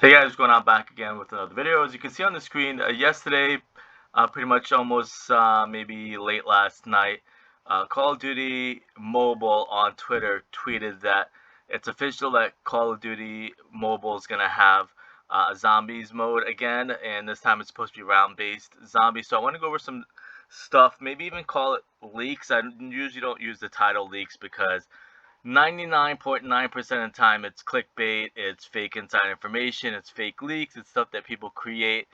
Hey guys, what's going on? Back again with another video. As you can see on the screen, yesterday, pretty much almost maybe late last night, Call of Duty Mobile on Twitter tweeted that it's official that Call of Duty Mobile is going to have a zombies mode again, and this time it's supposed to be round-based zombies. So I want to go over some stuff, maybe even call it leaks. I usually don't use the title leaks because 99.9% of the time it's clickbait, it's fake inside information, it's fake leaks, it's stuff that people create,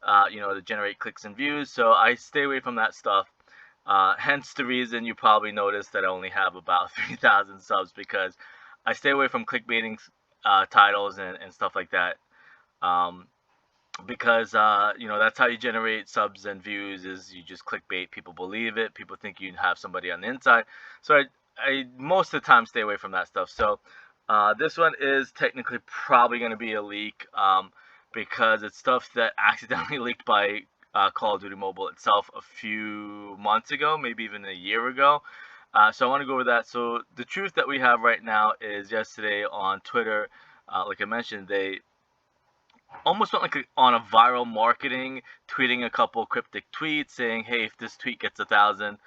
to generate clicks and views. So I stay away from that stuff. Hence the reason you probably noticed that I only have about 3,000 subs, because I stay away from clickbaiting titles and stuff like that. Because that's how you generate subs and views, is you just clickbait. People believe it, people think you have somebody on the inside. So I most of the time stay away from that stuff. So this one is technically probably going to be a leak, because it's stuff that accidentally leaked by Call of Duty Mobile itself a few months ago, maybe even a year ago. So I want to go over that. So the truth that we have right now is, yesterday on Twitter, like I mentioned, they almost went like on a viral marketing, tweeting a couple cryptic tweets saying, hey, if this tweet gets 1,000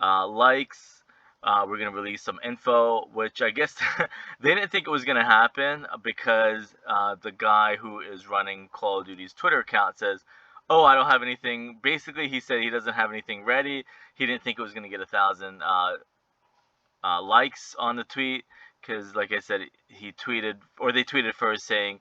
likes, we're going to release some info, which I guess they didn't think it was going to happen, because the guy who is running Call of Duty's Twitter account says, oh, I don't have anything. Basically, he said he doesn't have anything ready. He didn't think it was going to get 1,000 likes on the tweet, because like I said, he tweeted, or they tweeted first saying,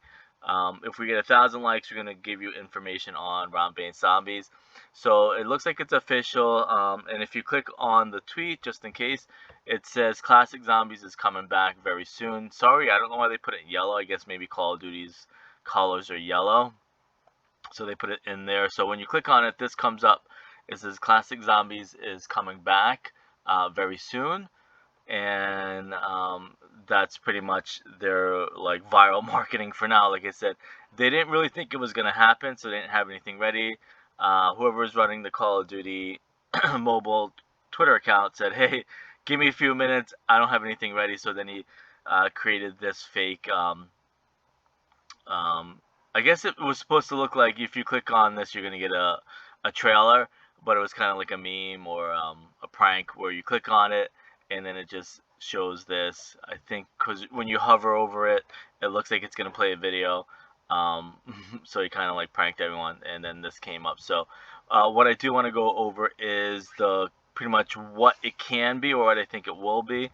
if we get 1,000 likes, we're gonna give you information on round-based zombies. So it looks like it's official. And if you click on the tweet, just in case, it says Classic Zombies is coming back very soon. Sorry, I don't know why they put it in yellow. I guess maybe Call of Duty's colors are yellow, so they put it in there. So when you click on it, this comes up. It says Classic Zombies is coming back very soon. And that's pretty much their like viral marketing for now. Like I said, they didn't really think it was going to happen, so they didn't have anything ready. Whoever is running the Call of Duty Mobile Twitter account said, hey, give me a few minutes, I don't have anything ready. So then he created this fake, I guess it was supposed to look like, if you click on this, you're going to get a trailer, but it was kind of like a meme or a prank, where you click on it and then it just shows this. I think because when you hover over it, it looks like it's going to play a video. So he kind of like pranked everyone, and then this came up. So what I do want to go over is the pretty much what it can be, or what I think it will be,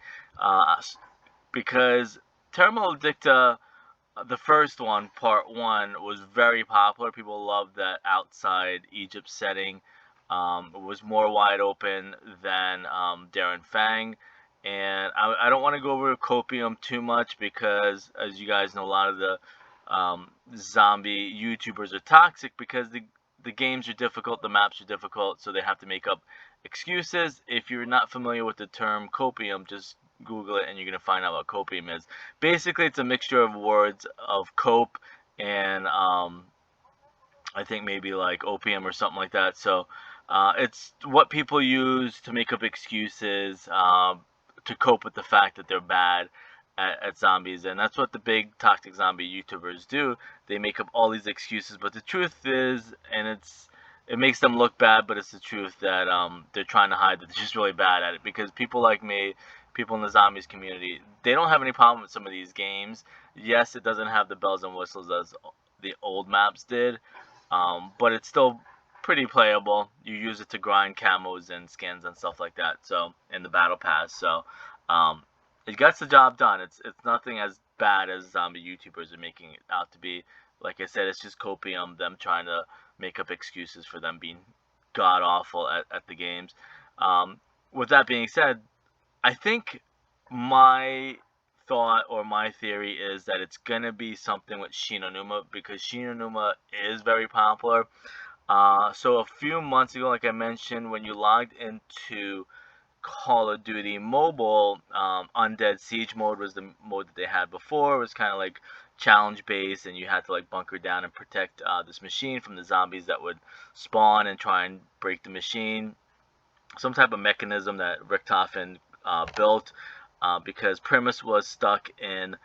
because Terra Maledicta, the first one, part one, was very popular. People loved that outside Egypt setting. It was more wide open than Darren Fang. And I don't want to go over Copium too much, because, as you guys know, a lot of the zombie YouTubers are toxic, because the games are difficult, the maps are difficult, so they have to make up excuses. If you're not familiar with the term Copium, just Google it and you're going to find out what Copium is. Basically, it's a mixture of words of cope and I think maybe like opium or something like that. So it's what people use to make up excuses to cope with the fact that they're bad at zombies. And that's what the big toxic zombie YouTubers do. They make up all these excuses, but the truth is, and it makes them look bad, but it's the truth, that they're trying to hide that they're just really bad at it. Because people like me, people in the zombies community, they don't have any problem with some of these games. Yes, it doesn't have the bells and whistles as the old maps did, but it's still pretty playable. You use it to grind camos and skins and stuff like that. So in the battle pass, so it gets the job done. It's nothing as bad as zombie YouTubers are making it out to be. Like I said, it's just copium, them trying to make up excuses for them being god awful at the games. With that being said, I think my thought, or my theory, is that it's gonna be something with Shi No Numa, because Shi No Numa is very popular. So a few months ago, like I mentioned, when you logged into Call of Duty Mobile, Undead Siege mode was the mode that they had before. It was kind of like challenge based, and you had to like bunker down and protect this machine from the zombies that would spawn and try and break the machine. Some type of mechanism that Richtofen built, because Primus was stuck in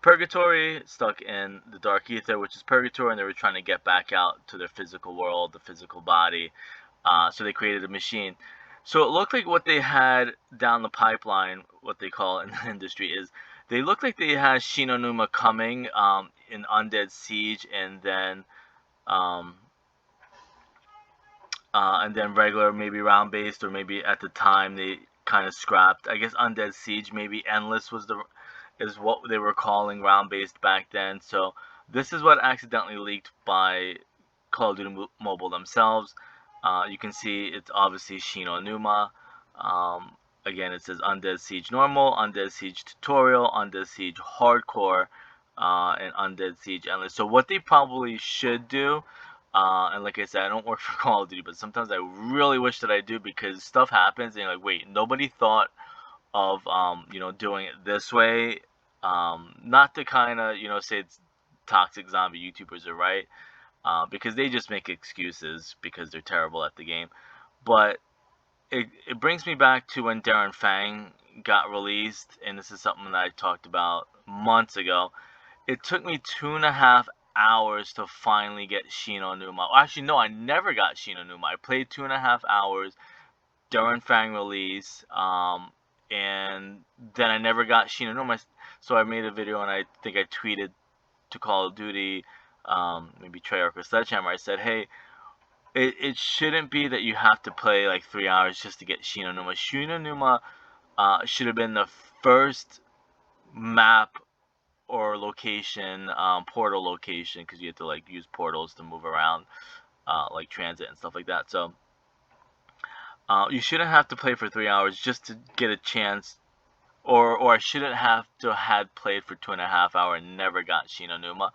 purgatory, stuck in the dark ether, which is purgatory, and they were trying to get back out to their physical world, the physical body. So they created a machine. So it looked like what they had down the pipeline, what they call in the industry, is they looked like they had Shi No Numa coming in Undead Siege, um, and then regular, maybe round based, or maybe at the time they kind of scrapped. I guess Undead Siege, maybe Endless is what they were calling round based back then. So this is what accidentally leaked by Call of Duty Mobile themselves. You can see it's obviously Shi No Numa. Again, it says Undead Siege Normal, Undead Siege Tutorial, Undead Siege Hardcore, and Undead Siege Endless. So what they probably should do, and like I said, I don't work for Call of Duty, but sometimes I really wish that I do, because stuff happens and you're like, wait, nobody thought of doing it this way. Not to kind of say it's toxic zombie YouTubers are right, because they just make excuses because they're terrible at the game. But it brings me back to when Darren Fang got released, and this is something that I talked about months ago. It took me 2.5 hours to finally get Shi No Numa. Actually, no, I never got Shi No Numa. I played 2.5 hours during Fang release, and then I never got Shi No Numa. So I made a video, and I think I tweeted to Call of Duty, maybe Treyarch or Sledgehammer. I said, hey, it shouldn't be that you have to play like 3 hours just to get Shi No Numa. Shi No Numa should have been the first map or location, portal location, because you have to like use portals to move around, like transit and stuff like that. So you shouldn't have to play for 3 hours just to get a chance, or I shouldn't have to had played for 2.5 hours and never got Shi No Numa.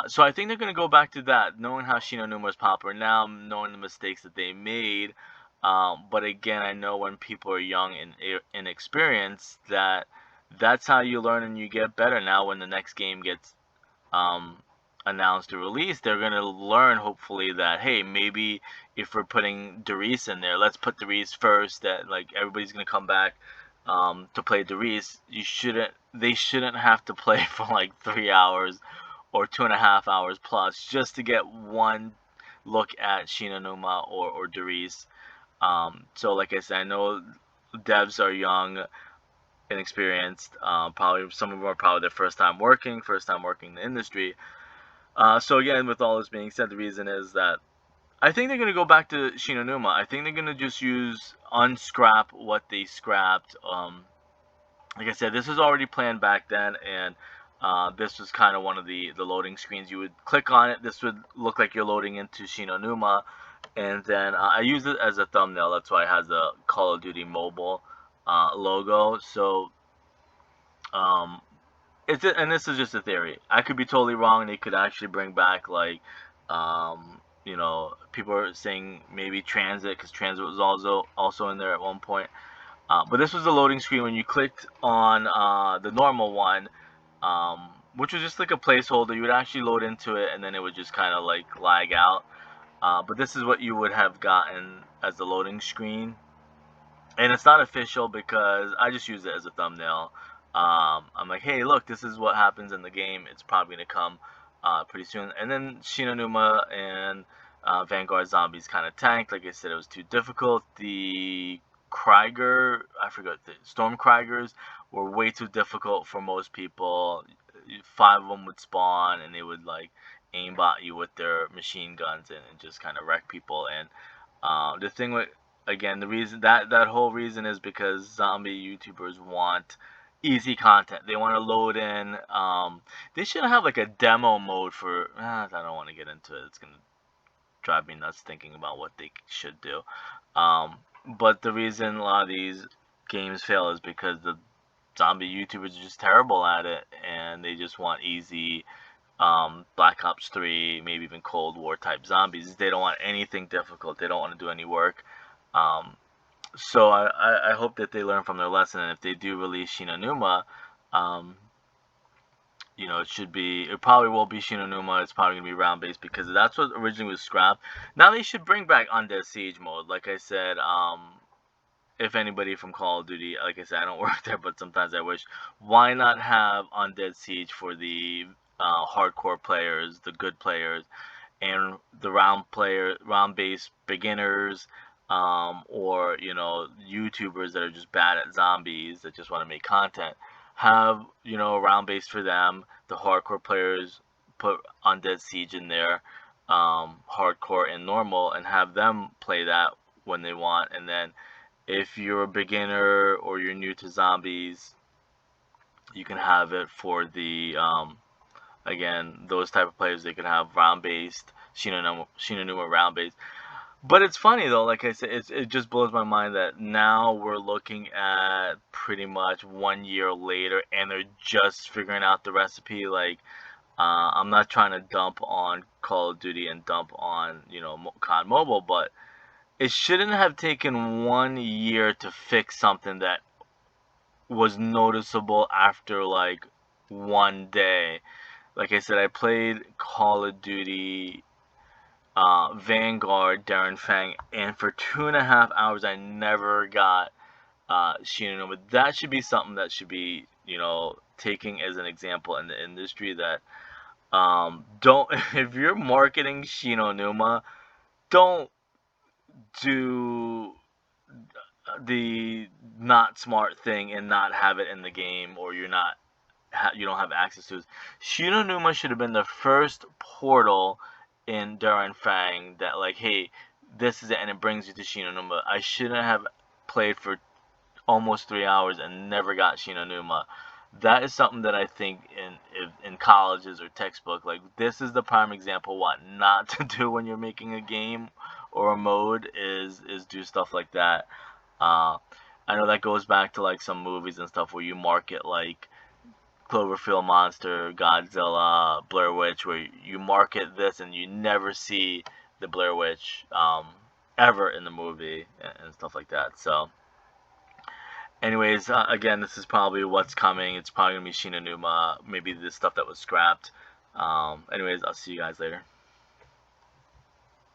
So I think they're going to go back to that, knowing how Shi No Numa is popular now, knowing the mistakes that they made. But again, I know when people are young and inexperienced, that's how you learn and you get better. Now when the next game gets announced or released, they're going to learn, hopefully, that, hey, maybe if we're putting Derice in there, let's put Derice first, that like everybody's going to come back to play Derice. They shouldn't have to play for like 3 hours or 2.5 hours plus just to get one look at Shi No Numa or Derice. So like I said, I know devs are young, inexperienced. Probably some of them are probably their first time working in the industry. So again, with all this being said, the reason is that I think they're going to go back to Shi No Numa. I think they're going to just unscrap what they scrapped. Like I said, this was already planned back then, and this was kind of one of the loading screens. You would click on it, this would look like you're loading into Shi No Numa, and then I use it as a thumbnail. That's why it has the Call of Duty Mobile logo. So and this is just a theory. I could be totally wrong. They could actually bring back like people are saying maybe Transit, because Transit was also in there at one point. But this was the loading screen when you clicked on the normal one, which was just like a placeholder. You would actually load into it, and then it would just kind of like lag out. But this is what you would have gotten as the loading screen. And it's not official because I just use it as a thumbnail. I'm like, hey, look, this is what happens in the game. It's probably going to come pretty soon. And then Shi No Numa and Vanguard Zombies kind of tanked. Like I said, it was too difficult. The Krieger, I forgot, the Storm Kriegers were way too difficult for most people. 5 of them would spawn, and they would like aimbot you with their machine guns and just kind of wreck people. And the thing with, again, the reason that whole reason is because zombie YouTubers want easy content. They want to load in. They should have like a demo mode for. I don't want to get into it. It's gonna drive me nuts thinking about what they should do. But the reason a lot of these games fail is because the zombie YouTubers are just terrible at it, and they just want easy Black Ops 3, maybe even Cold War type zombies. They don't want anything difficult. They don't want to do any work. So I hope that they learn from their lesson, and if they do release Shi No Numa, it probably will be Shi No Numa. It's probably going to be round based because that's what originally was scrapped. Now they should bring back Undead Siege mode. Like I said, if anybody from Call of Duty, like I said, I don't work there, but sometimes I wish, why not have Undead Siege for the hardcore players, the good players, and the round based beginners, or YouTubers that are just bad at zombies that just want to make content. Have round based for them. The hardcore players put Undead Siege in there, hardcore and normal, and have them play that when they want. And then if you're a beginner or you're new to zombies, you can have it for the again, those type of players. They can have round based Shi No Numa round based. But it's funny though, like I said, it just blows my mind that now we're looking at pretty much 1 year later, and they're just figuring out the recipe. Like, I'm not trying to dump on Call of Duty and dump on CoD Mobile, but it shouldn't have taken 1 year to fix something that was noticeable after like one day. Like I said, I played Call of Duty Vanguard, Darren Fang, and for 2.5 hours I never got Shi No Numa. That should be something that should be, taking as an example in the industry, that don't if you're marketing Shi No Numa, don't do the not smart thing and not have it in the game, or you don't have access to it. Shi No Numa should have been the first portal in Darren Fang that, like, hey, this is it, and it brings you to Shi No Numa. I shouldn't have played for almost 3 hours and never got Shi No Numa. That is something that I think in colleges or textbook, like, this is the prime example what not to do when you're making a game or a mode, is do stuff like that. I know that goes back to like some movies and stuff where you market like Cloverfield Monster, Godzilla, Blair Witch, where you market this and you never see the Blair Witch ever in the movie, and stuff like that. So, anyways, again, this is probably what's coming. It's probably gonna be Shi No Numa, maybe the stuff that was scrapped. Anyways, I'll see you guys later.